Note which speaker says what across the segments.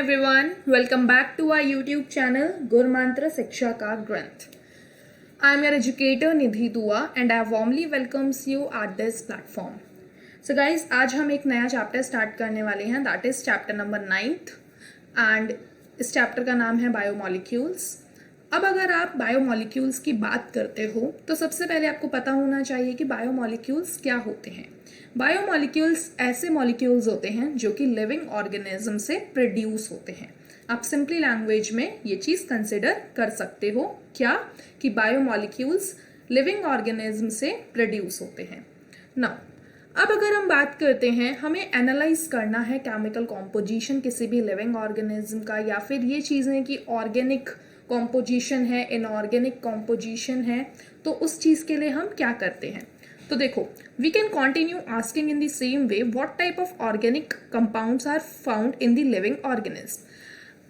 Speaker 1: everyone, welcome back to our YouTube channel Gurmantra Shiksha Ka Granth. I am your educator Nidhi Dua and I warmly welcomes you at this platform. So guys, आज हम एक नया chapter start करने वाले हैं, that is chapter number 9th and इस chapter का नाम है बायोमॉलिक्यूल्स. अब अगर आप बायोमॉलिक्यूल्स की बात करते हो तो सबसे पहले आपको पता होना चाहिए कि बायोमॉलिक्यूल्स क्या होते हैं. बायोमॉलिक्यूल्स ऐसे मॉलिक्यूल्स होते हैं जो कि लिविंग ऑर्गेनिज्म से प्रोड्यूस होते हैं. आप सिंपली लैंग्वेज में ये चीज़ कंसिडर कर सकते हो क्या कि बायोमॉलिक्यूल्स लिविंग ऑर्गेनिज्म से प्रोड्यूस होते हैं. नाउ अब अगर हम बात करते हैं, हमें एनालाइज करना है केमिकल कॉम्पोजिशन किसी भी लिविंग ऑर्गेनिज्म का, या फिर ये चीज़ें कि ऑर्गेनिक कॉम्पोजिशन है, इनऑर्गेनिक कॉम्पोजिशन है, तो उस चीज़ के लिए हम क्या करते हैं. तो देखो, we can continue asking in the same way what type of organic compounds are found in the living organism.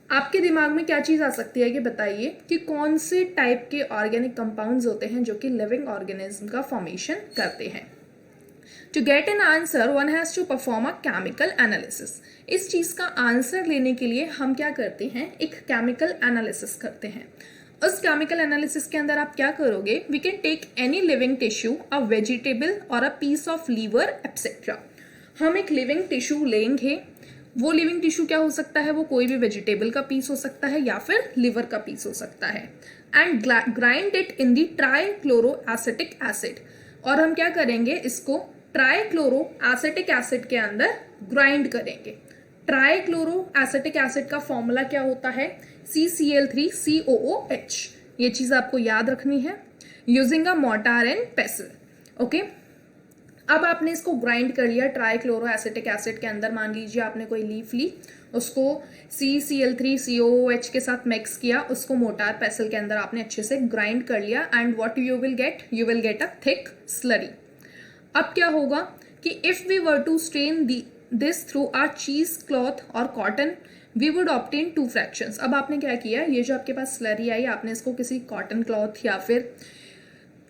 Speaker 1: आपके दिमाग में क्या चीज़ आ सकती है कि बताइए कि कौन से टाइप के ऑर्गेनिक कंपाउंड्स होते हैं जो कि लिविंग ऑर्गेनिज्म का फॉर्मेशन करते हैं. To get an answer one has to perform a chemical analysis. इस चीज़ का आंसर लेने के लिए हम क्या करते हैं, एक केमिकल एनालिसिस करते हैं. उस केमिकल एनालिसिस के अंदर आप क्या करोगे, we can take any living tissue, a vegetable और a piece of liver etcetera. हम एक लिविंग टिश्यू लेंगे. वो लिविंग टिश्यू क्या हो सकता है, वो कोई भी वेजिटेबल का पीस हो सकता है या फिर लिवर का पीस हो सकता है. And grind it in the trichloro acetic acid. और हम क्या करेंगे, इसको ट्राईक्लोरो एसिटिक एसिड के अंदर ग्राइंड करेंगे. ट्राईक्लोरो एसिटिक एसिड का फॉर्मूला क्या होता है, CCl3COOH. ये चीज़ आपको याद रखनी है using a mortar and पेसल. Okay, अब आपने इसको ग्राइंड कर लिया ट्राईक्लोरो एसिटिक एसिड के अंदर. मान लीजिए आपने कोई लीफ ली, उसको CCl3COOH के साथ मिक्स किया, उसको मोर्टार पेसल के अंदर आपने अच्छे से ग्राइंड कर लिया. And what you will get a thick slurry. अब क्या होगा कि if we were to strain this through a cheese cloth और cotton, we would obtain 2 fractions. अब आपने क्या किया, ये जो आपके पास स्लरी आई, आपने इसको किसी कॉटन क्लॉथ या फिर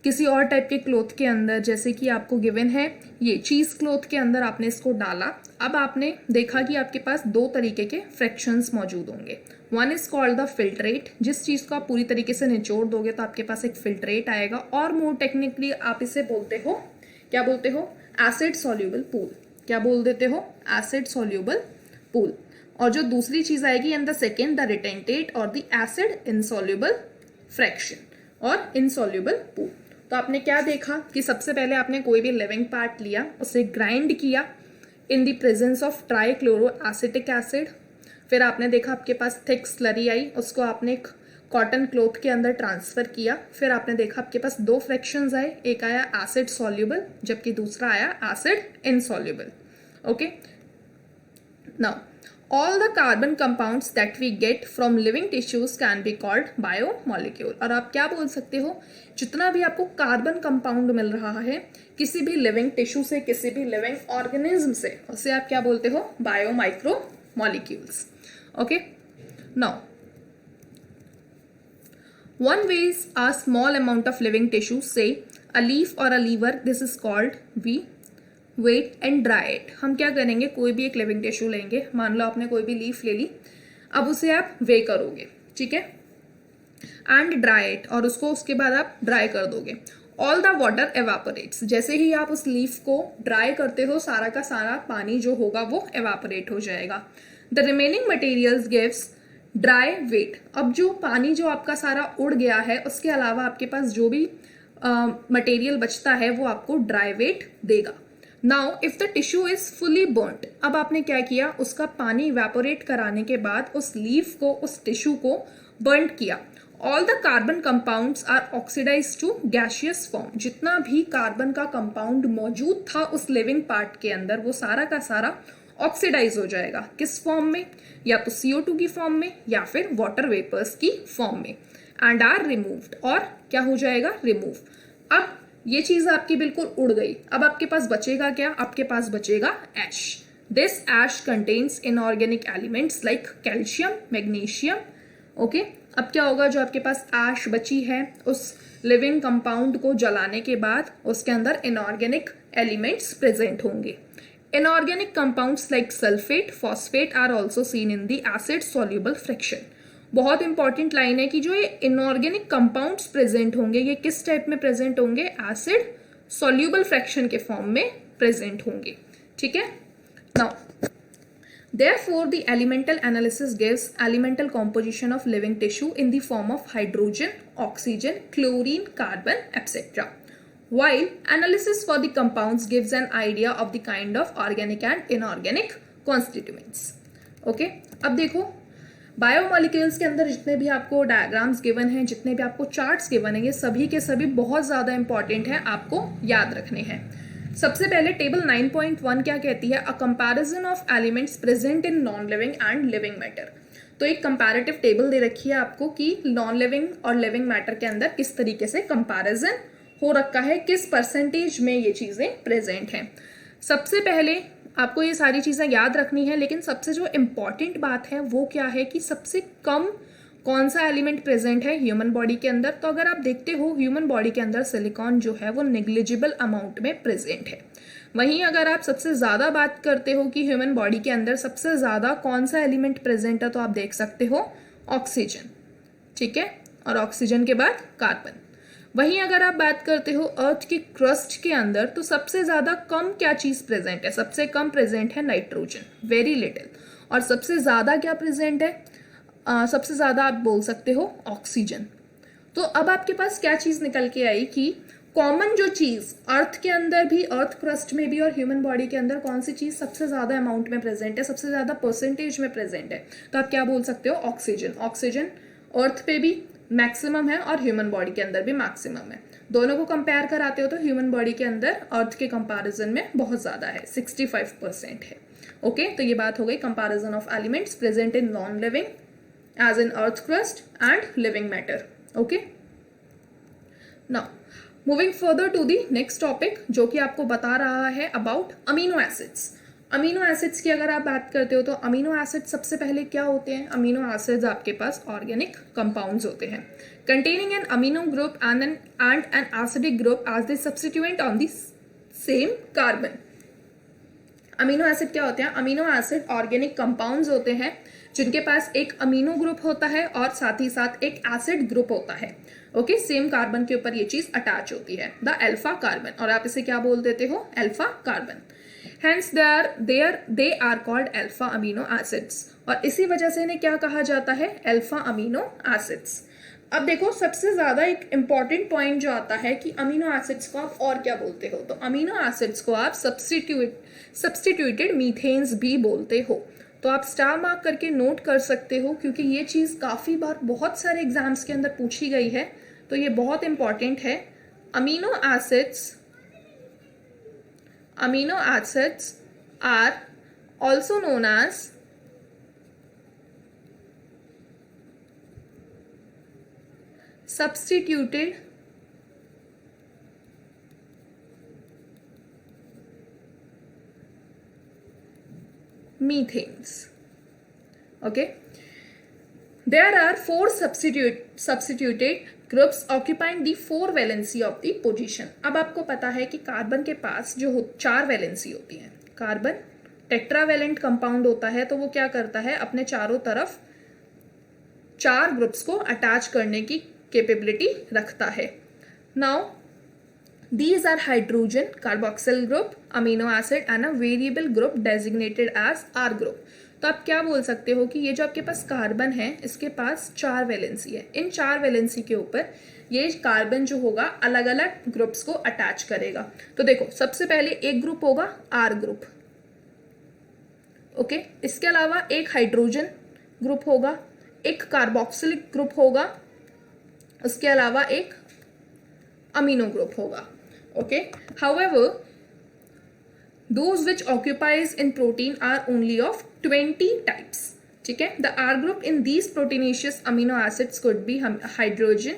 Speaker 1: किसी और टाइप के क्लॉथ के अंदर, जैसे कि आपको गिवन है ये चीज क्लॉथ के अंदर, आपने इसको डाला. अब आपने देखा कि आपके पास 2 तरीके के फ्रैक्शंस मौजूद होंगे. One is called the filtrate. जिस चीज़ को आप पूरी तरीके से निचोड़ दोगे तो आपके पास एक फिल्ट्रेट आएगा. और मोर टेक्निकली आप इसे बोलते हो, क्या बोलते हो, एसिड सॉल्यूबल पूल. क्या बोल देते हो, एसिड सॉल्यूबल पूल. और जो दूसरी चीज आएगी इन द सेकेंड, द रिटेंटेट और द एसिड इनसॉल्यूबल फ्रैक्शन और इनसॉल्यूबल पूल. तो आपने क्या देखा कि सबसे पहले आपने कोई भी लिविंग पार्ट लिया, उसे ग्राइंड किया in the presence of trichloro acetic acid. फिर आपने देखा आपके पास थिक स्लरी आई, उसको आपने कॉटन क्लॉथ के अंदर ट्रांसफर किया. फिर आपने देखा आपके पास 2 फ्रैक्शंस आए, एक आया एसिड सॉल्यूबल जबकि दूसरा आया acid insoluble. Okay, now all the carbon compounds that we get from living tissues can be called biomolecule. और आप क्या बोल सकते हो, जितना भी आपको कार्बन कंपाउंड मिल रहा है किसी भी लिविंग टिश्यू से, किसी भी लिविंग ऑर्गेनिज्म से, उसे आप क्या बोलते हो, biomicro molecules. Okay, now one weighs a small amount of living tissue, say a leaf or a liver. This is called we wet and dry it. हम क्या करेंगे, कोई भी एक लिविंग टिश्यू लेंगे, मान लो आपने कोई भी लीफ ले ली, अब उसे आप वे करोगे, ठीक है, एंड ड्राई इट, और उसको उसके बाद आप ड्राई कर दोगे. All the water evaporates. जैसे ही आप उस लीफ को ड्राई करते हो, सारा का सारा पानी जो होगा वो एवापोरेट हो जाएगा. The remaining materials gives dry weight. अब जो पानी जो आपका सारा उड़ गया है, उसके अलावा आपके पास जो भी मटेरियल बचता है वो आपको ड्राई वेट देगा. Now if the tissue is fully burned. अब आपने क्या किया, उसका पानी इवेपोरेट कराने के बाद उस लीफ को, उस टिश्यू को बर्न किया. All the carbon compounds are oxidise to gaseous form. जितना भी कार्बन का कंपाउंड मौजूद था उस लिविंग पार्ट के अंदर, वो सारा का सारा ऑक्सीडाइज हो जाएगा. किस फॉर्म में, या तो CO2 की फॉर्म में या फिर वाटर वेपर्स की फॉर्म में. And are removed. और क्या हो जाएगा, रिमूव. अब ये चीज आपकी बिल्कुल उड़ गई. अब आपके पास बचेगा क्या, आपके पास बचेगा ash. This ash contains inorganic elements like calcium, magnesium. Okay, अब क्या होगा, जो आपके पास एश बची है, उस लिविंग कंपाउंड को जलाने के बाद उसके अंदर इनऑर्गेनिक एलिमेंट्स प्रेजेंट होंगे. Inorganic compounds like sulfate, phosphate are also seen in the acid soluble fraction. बहुत इंपॉर्टेंट लाइन है कि जो ये इनऑर्गेनिक कंपाउंड्स प्रेजेंट होंगे ये किस टाइप में प्रेजेंट होंगे, एसिड सॉल्यूबल फ्रैक्शन के फॉर्म में प्रेजेंट होंगे. ठीक है. Now therefore the elemental analysis gives elemental composition of living tissue in the form of hydrogen, oxygen, chlorine, carbon, etc. while analysis for the compounds gives an idea of the kind of organic and inorganic constituents. okay, अब देखो biomolecules के अंदर जितने भी आपको diagrams given हैं, जितने भी आपको चार्ट्स गिवन हैं, ये सभी के सभी बहुत ज़्यादा इंपॉर्टेंट हैं, आपको याद रखने हैं. सबसे पहले टेबल 9.1 क्या कहती है, a comparison of elements present in non living and living matter. तो एक कंपैरेटिव टेबल दे रखी है आपको कि नॉन लिविंग और लिविंग मैटर के अंदर किस तरीके से कंपैरिजन हो रखा है, किस परसेंटेज में ये चीज़ें प्रेजेंट हैं. सबसे पहले आपको ये सारी चीज़ें याद रखनी है, लेकिन सबसे जो इम्पॉर्टेंट बात है वो क्या है कि सबसे कम कौन सा एलिमेंट प्रेजेंट है ह्यूमन बॉडी के अंदर. तो अगर आप देखते हो ह्यूमन बॉडी के अंदर सिलिकॉन जो है वो नेग्लिजिबल अमाउंट में प्रेजेंट है. वहीं अगर आप सबसे ज़्यादा बात करते हो कि ह्यूमन बॉडी के अंदर सबसे ज़्यादा कौन सा एलिमेंट प्रेजेंट है, तो आप देख सकते हो ऑक्सीजन. ठीक है. और ऑक्सीजन के बाद कार्बन. वहीं अगर आप बात करते हो अर्थ की क्रस्ट के अंदर, तो सबसे ज़्यादा कम क्या चीज़ प्रेजेंट है, सबसे कम प्रेजेंट है नाइट्रोजन, वेरी लिटिल. और सबसे ज़्यादा क्या प्रेजेंट है, सबसे ज़्यादा आप बोल सकते हो ऑक्सीजन. तो अब आपके पास क्या चीज़ निकल के आई कि कॉमन जो चीज़ अर्थ के अंदर भी, अर्थ क्रस्ट में भी और ह्यूमन बॉडी के अंदर कौन सी चीज़ सबसे ज़्यादा अमाउंट में प्रेजेंट है, सबसे ज़्यादा परसेंटेज में प्रेजेंट है, तो आप क्या बोल सकते हो, ऑक्सीजन. ऑक्सीजन अर्थ पे भी मैक्सिमम है और ह्यूमन बॉडी के अंदर भी मैक्सिमम है. दोनों को कंपेयर कराते हो तो ह्यूमन बॉडी के अंदर अर्थ के कंपैरिजन में बहुत ज़्यादा है, 65% है. ओके, तो ये बात हो गई comparison of elements present in non living as in earth crust and living matter. okay, now moving further to the next topic जो कि आपको बता रहा है about amino acids. Amino acids की अगर आप बात करते हो तो अमीनो एसिड्स सबसे पहले क्या होते हैं, अमीनो एसिड्स आपके पास ऑर्गेनिक कंपाउंड्स होते हैं containing an amino group and an acidic group as the substituent on the same carbon. Amino acid क्या होते हैं, अमीनो एसिड ऑर्गेनिक कंपाउंड्स होते हैं जिनके पास एक अमीनो ग्रुप होता है और साथ ही साथ एक एसिड ग्रुप होता है. ओके, सेम कार्बन के ऊपर ये चीज अटैच होती है, द अल्फा कार्बन, और आप इसे क्या बोल देते हो, alpha carbon. Hence they are called alpha amino acids, और इसी वजह से इन्हें क्या कहा जाता है, अल्फा अमीनो एसिड्स. अब देखो सबसे ज्यादा एक इंपॉर्टेंट पॉइंट जो आता है कि अमीनो एसिड्स को आप और क्या बोलते हो, तो अमीनो एसिड्स को आप सब्स्टिट्यूटेड मीथेन्स भी बोलते हो. तो आप स्टार मार्क करके नोट कर सकते हो क्योंकि ये चीज़ काफ़ी बार बहुत सारे एग्जाम्स के अंदर पूछी गई है, तो ये बहुत इंपॉर्टेंट है. Amino acids are also known as substituted methanes. Okay, there are 4 substituted groups occupying the 4 valency of the position. अब आपको पता है कि कार्बन के पास जो 4 वैलेंसी होती है, कार्बन टेट्रावेलेंट कंपाउंड होता है, तो वो क्या करता है, अपने चारों तरफ 4 ग्रुप्स को अटैच करने की कैपेबिलिटी रखता है. Now these are hydrogen, carboxyl group, amino acid and a variable group designated as R group. तो आप क्या बोल सकते हो कि ये जो आपके पास कार्बन है इसके पास 4 वैलेंसी है, इन 4 वैलेंसी के ऊपर ये कार्बन जो होगा अलग अलग ग्रुप्स को अटैच करेगा. तो देखो सबसे पहले एक ग्रुप होगा R ग्रुप. ओके, इसके अलावा एक हाइड्रोजन ग्रुप होगा, एक कार्बोक्सिलिक ग्रुप होगा, उसके अलावा एक अमीनो ग्रुप होगा. Okay, however, those which occupies in protein are only of 20 types. ठीक है, the R group in these proteinaceous amino acids could be hydrogen,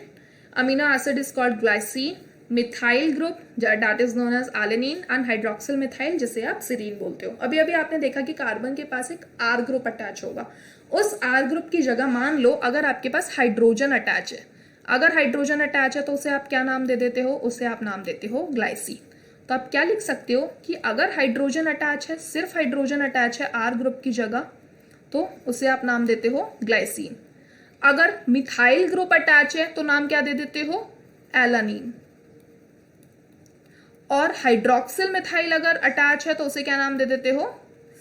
Speaker 1: amino acid is called glycine, methyl group that is known as alanine and hydroxyl methyl जिसे आप serine बोलते हो. अभी अभी आपने देखा कि कार्बन के पास एक R ग्रुप अटैच होगा, उस R ग्रुप की जगह मान लो अगर आपके पास हाइड्रोजन अटैच है, अगर हाइड्रोजन अटैच है तो उसे आप क्या नाम दे देते हो, उसे आप नाम देते हो ग्लाइसिन. तो आप क्या लिख सकते हो कि अगर हाइड्रोजन अटैच है, सिर्फ हाइड्रोजन अटैच है आर ग्रुप की जगह, तो उसे आप नाम देते हो ग्लाइसिन। अगर मिथाइल ग्रुप अटैच है तो नाम क्या दे देते हो, एलानीन। और हाइड्रोक्सिल मिथाइल अगर अटैच है तो उसे क्या नाम दे देते हो,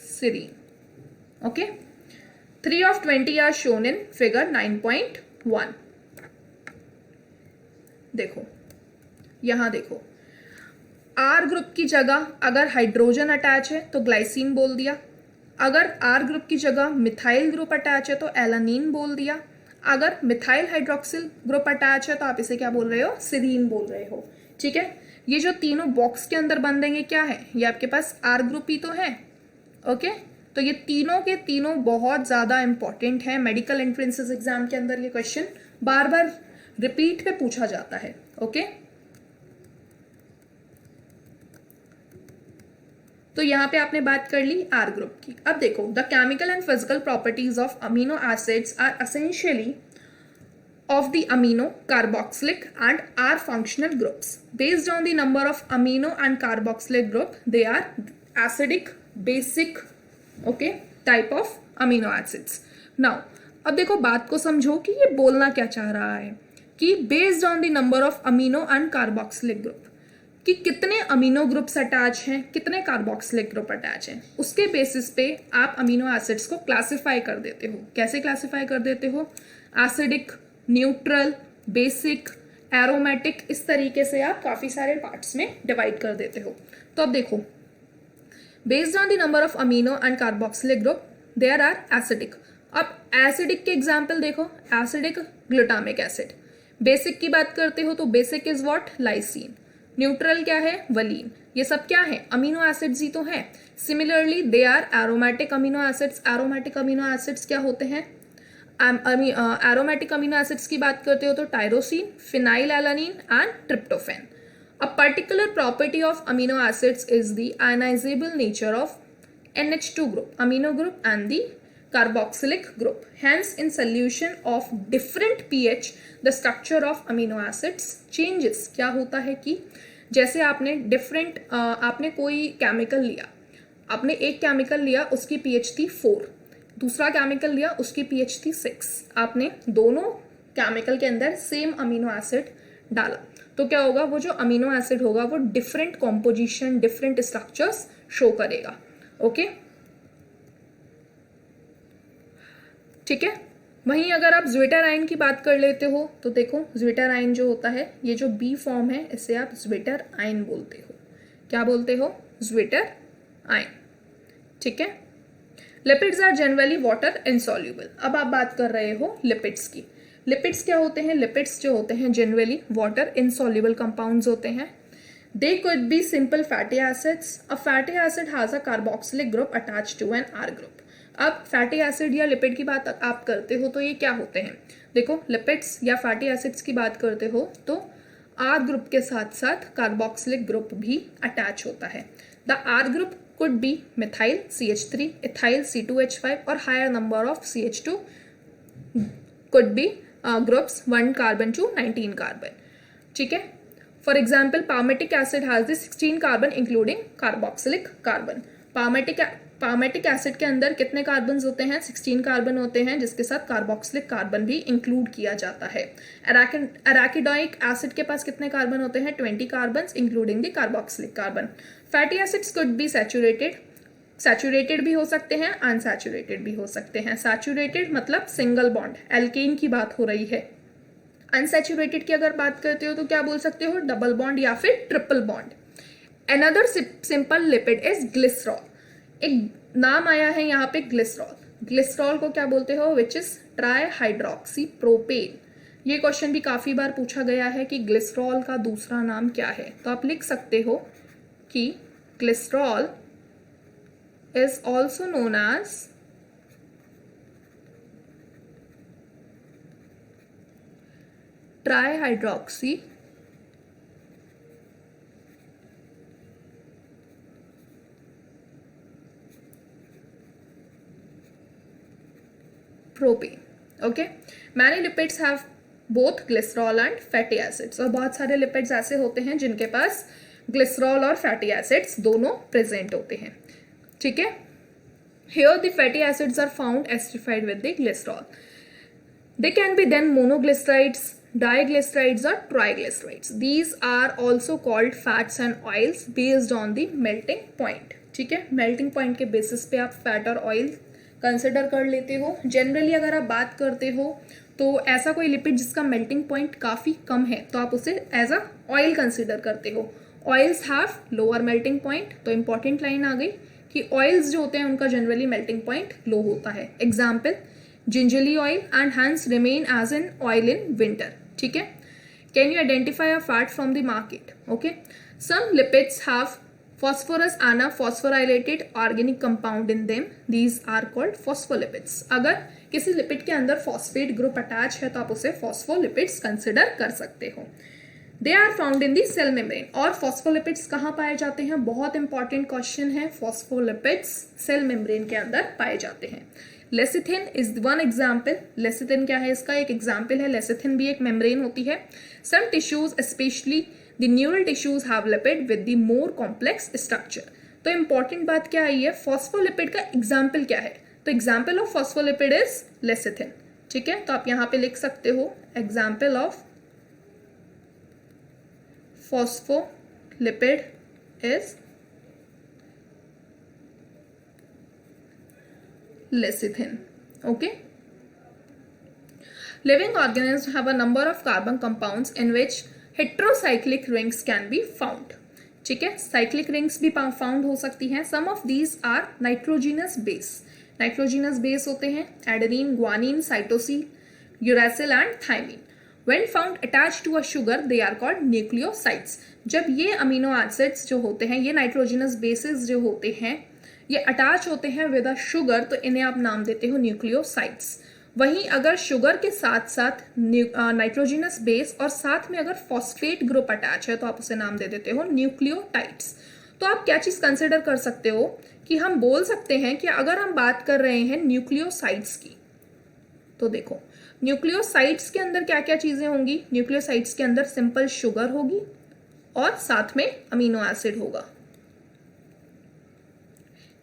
Speaker 1: serine. Okay, 3 of 20 are shown in figure 9.1। देखो यहां देखो, आर ग्रुप की जगह अगर हाइड्रोजन अटैच है तो ग्लाइसिन बोल दिया, अगर आर ग्रुप की जगह मिथाइल ग्रुप अटैच है तो एलानीन बोल दिया, अगर मिथाइल हाइड्रोक्सिल ग्रुप अटैच है तो आप इसे क्या बोल रहे हो, सिरीन बोल रहे हो। ठीक है, ये जो तीनों बॉक्स के अंदर बन देंगे क्या है, ये आपके पास आर ग्रुप ही तो है। ओके, तो ये तीनों के तीनों बहुत ज्यादा इंपॉर्टेंट है। मेडिकल एंट्रेंसेस एग्जाम के अंदर ये क्वेश्चन बार बार रिपीट पे पूछा जाता है। ओके, तो यहाँ पे आपने बात कर ली आर ग्रुप की। अब देखो, the chemical and physical properties of amino acids are essentially of the amino, carboxylic and R functional groups. Based on the number of amino and carboxylic group, they are acidic, basic, okay, type of amino acids. Now, अब देखो बात को समझो कि ये बोलना क्या चाह रहा है कि based on the number of amino and carboxylic group, कि कितने अमीनो ग्रुप्स अटैच हैं, कितने कार्बोक्सिलिक ग्रुप अटैच हैं, उसके बेसिस पे आप अमीनो एसिड्स को क्लासिफाई कर देते हो। कैसे क्लासिफाई कर देते हो, एसिडिक, न्यूट्रल, बेसिक, एरोमेटिक, इस तरीके से आप काफी सारे पार्ट्स में डिवाइड कर देते हो। तो अब देखो, based on the number of amino and carboxylic group there are acidic. अब एसिडिक के एग्जाम्पल देखो, एसिडिक ग्लूटामिक एसिड। बेसिक की बात करते हो तो basic is what, lysine. Neutral क्या है, वलीन। ये सब क्या है, अमीनो एसिड्स ही तो है। Similarly they are aromatic amino acids. Aromatic amino acids क्या होते हैं, एरोमेटिक अमीनो एसिड्स की बात करते हो तो tyrosine, phenylalanine and tryptophan. A particular property of amino acids is the ionisable nature of NH2 group, amino group and the carboxylic group. Hence, in solution of different pH, the structure of amino acids changes. क्या होता है कि जैसे आपने different आपने कोई chemical लिया, आपने एक केमिकल लिया उसकी pH थी 4, दूसरा केमिकल लिया उसकी pH थी 6, आपने दोनों केमिकल के अंदर सेम अमीनो एसिड डाला तो क्या होगा, वो जो अमीनो एसिड होगा वो different composition, different structures show करेगा। ओके, ठीक है। वहीं अगर आप ज्विटर आयन की बात कर लेते हो तो देखो, ज्विटर आयन जो होता है, ये जो बी फॉर्म है इसे आप ज्विटर आयन बोलते हो। क्या बोलते हो, ज्विटर आयन। ठीक है। Lipids are generally water insoluble. अब आप बात कर रहे हो लिपिड्स की। लिपिड्स क्या होते हैं, लिपिड्स जो होते हैं जनरली वाटर इनसॉल्युबल कंपाउंड्स होते हैं। They could be simple fatty acids. A fatty acid has a carboxylic group attached to an R group. अब फैटी एसिड या लिपिड की बात आप करते हो तो ये क्या होते हैं, देखो लिपिड्स या फैटी एसिड्स की बात करते हो तो आर ग्रुप के साथ साथ कार्बोक्सिलिक ग्रुप भी अटैच होता है। The R group could be methyl CH3, ethyl C2H5 और higher number of CH2 could be groups 1 carbon to 19 carbon। ठीक है। For example, palmitic acid has the 16 carbon including carboxylic carbon। palmitic acid के अंदर कितने carbons होते हैं, 16 carbon होते हैं, जिसके साथ कार्बोक्सिलिक कार्बन भी इंक्लूड किया जाता है। एराकिडोइक एसिड के पास कितने कार्बन होते हैं, 20 carbons including the carboxylic carbon. Fatty acids could be saturated भी हो सकते हैं, अनसैचुरेटेड भी हो सकते हैं। सैचुरेटेड मतलब सिंगल बॉन्ड, एल्केन की बात हो रही है। अनसैचुरेटेड की अगर बात करते हो तो क्या बोल सकते हो, डबल बॉन्ड या फिर triple bond. Another simple lipid is glycerol. एक नाम आया है यहाँ पे ग्लिसरॉल। ग्लिसरॉल को क्या बोलते हो, which is try hydroxy propane. ये क्वेश्चन भी काफी बार पूछा गया है कि ग्लिसरॉल का दूसरा नाम क्या है, तो आप लिख सकते हो कि glycerol is also known as trihydroxy propane. Okay, many lipids have both glycerol and fatty acids. और बहुत सारे लिपिड्स ऐसे होते हैं जिनके पास ग्लिसरॉल और फैटी एसिड्स दोनों प्रेजेंट होते हैं, ठीक है। Here the fatty acids are found esterified with the glycerol. They can be then monoglycerides, diglycerides or triglycerides. These are also called fats and oils based on the melting point. ठीक है, melting point के basis पे आप fat और oil consider कर लेते हो. Generally अगर आप बात करते हो तो ऐसा कोई लिपिड जिसका मेल्टिंग पॉइंट काफ़ी कम है तो आप उसे एज अ ऑयल कंसिडर करते हो. Oils have lower melting point. तो इंपॉर्टेंट लाइन आ गई कि ऑयल्स जो होते हैं उनका जनरली मेल्टिंग पॉइंट लो होता है. Example gingerly oil and hence remain as an oil in winter. ठीक है. Can you identify a fat from the market? Okay. Some lipids have phosphorus and a phosphorylated organic compound in them. These are called phospholipids. अगर किसी lipid के अंदर phosphate group attach है तो आप उसे फॉस्फोलिपिड्स कंसिडर कर सकते हो. They are found in the cell membrane. और फॉस्फोलिपिड्स कहाँ पाए जाते हैं? बहुत इंपॉर्टेंट क्वेश्चन है. फॉस्फोलिपिड्स सेल मेम्ब्रेन के अंदर पाए जाते हैं. Lecithin is one example. Lecithin क्या है? इसका एक एग्जाम्पल है. लेसिथिन भी एक मेम्ब्रेन होती है. Some tissues specially the neural tissues have lipid with the more complex structure. तो इंपॉर्टेंट बात क्या आई है? फॉस्फोलिपिड का एग्जाम्पल क्या है? तो example of phospholipid is lecithin. ठीक है, तो आप यहाँ पे लिख सकते हो example of phospholipid is lecithin. Okay. Living organisms have a number of carbon compounds in which heterocyclic rings can be found. ठीक है, साइक्लिक रिंग्स भी फाउंड हो सकती हैं. Some of these are nitrogenous base. Nitrogenous base होते हैं adenine, guanine, cytosine, uracil and thymine. When found attached to a sugar, they are called nucleosides. जब ये अमीनो एसिड्स जो होते हैं, ये नाइट्रोजिनस बेसिस जो होते हैं, ये अटैच होते हैं विद अ शुगर, तो इन्हें आप नाम देते हो न्यूक्लियोसाइड्स. वहीं अगर शुगर के साथ साथ नाइट्रोजिनस बेस और साथ में अगर फॉस्फेट ग्रुप अटैच है तो आप उसे नाम दे देते हो न्यूक्लियोटाइड्स. तो आप क्या चीज़ कंसिडर कर सकते हो कि हम बोल सकते हैं कि अगर हम बात कर रहे हैं न्यूक्लियोसाइड्स की, तो देखो न्यूक्लियोसाइड्स के अंदर क्या क्या चीजें होंगी? न्यूक्लियोसाइड्स के अंदर सिंपल शुगर होगी और साथ में अमीनो एसिड होगा.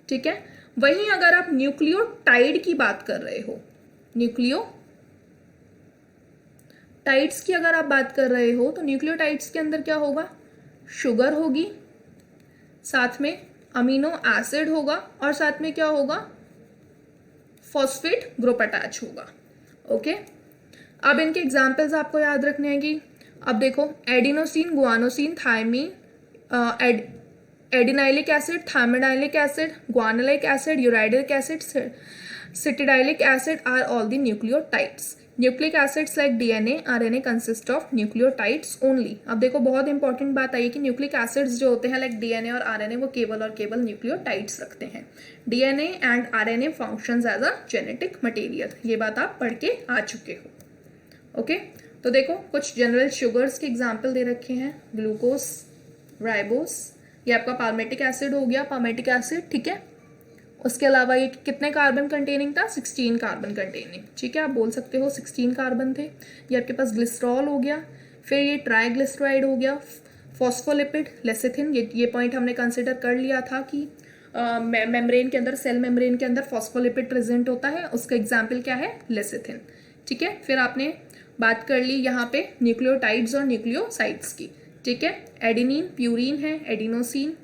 Speaker 1: ठीक है. वहीं अगर आप न्यूक्लियोटाइड की बात कर रहे हो, न्यूक्लियोटाइड्स की अगर आप बात कर रहे हो तो न्यूक्लियोटाइड्स के अंदर क्या होगा? शुगर होगी, साथ में अमीनो एसिड होगा और साथ में क्या होगा? फॉस्फेट ग्रुप अटैच होगा. ओके. अब इनके एग्जाम्पल्स आपको याद रखने हैं कि अब देखो adenosine, guanosine, thymine, adenylic acid, thymidylic acid, guanylic acid, uridylic acid, cytidylic acid are all the nucleotides. Nucleic acids like DNA, RNA consist of nucleotides only. अब देखो बहुत इंपॉर्टेंट बात आई कि न्यूक्लिक एसिड्स जो होते हैं लाइक डीएनए और RNA वो केवल और केवल न्यूक्लियोटाइड्स रखते हैं. DNA and RNA functions as a genetic material. ये बात आप पढ़ के आ चुके हो. ओके. तो देखो कुछ जनरल शुगर्स के एग्जाम्पल दे रखे हैं. ग्लूकोज, राइबोस, ये आपका पाल्मेटिक एसिड हो गया. पाल्मेटिक एसिड, ठीक है. उसके अलावा ये कितने कार्बन कंटेनिंग था? 16 कार्बन कंटेनिंग. ठीक है, आप बोल सकते हो 16 कार्बन थे. ये आपके पास ग्लिसरॉल हो गया. फिर ये ट्राइग्लिसराइड हो गया. फॉस्फोलिपिड, लेसिथिन, ये पॉइंट हमने कंसिडर कर लिया था कि मेम्ब्रेन के अंदर, सेल मेम्ब्रेन के अंदर फॉस्फोलिपिड प्रेजेंट होता है. उसका एग्जाम्पल क्या है? लेसिथिन. ठीक है. फिर आपने बात कर ली यहाँ पे न्यूक्लियोटाइड्स और न्यूक्लियोसाइड्स की. ठीक है. एडिनिन, प्यूरिन है, एडिनोसिन,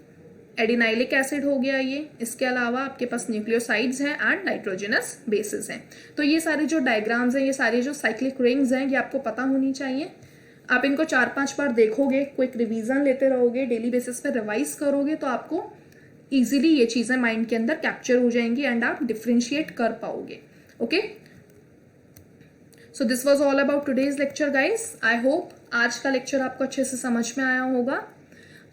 Speaker 1: एडिनाइलिक एसिड हो गया ये. इसके अलावा आपके पास न्यूक्लियोसाइड्स हैं एंड नाइट्रोजनस बेसिस हैं. तो ये सारे जो डायग्राम्स हैं, ये सारे जो साइक्लिक रिंग्स हैं, ये आपको पता होनी चाहिए. आप इनको 4-5 बार देखोगे, क्विक रिवीजन लेते रहोगे, डेली बेसिस पे रिवाइज करोगे तो आपको इजीली ये चीज़ें माइंड के अंदर कैप्चर हो जाएंगी एंड आप डिफ्रेंशिएट कर पाओगे. Okay. So this was all about today's lecture guys. I hope आज का लेक्चर आपको अच्छे से समझ में आया होगा.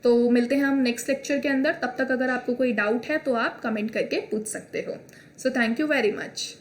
Speaker 1: तो मिलते हैं हम नेक्स्ट लेक्चर के अंदर. तब तक अगर आपको कोई डाउट है तो आप कमेंट करके पूछ सकते हो. So thank you very much.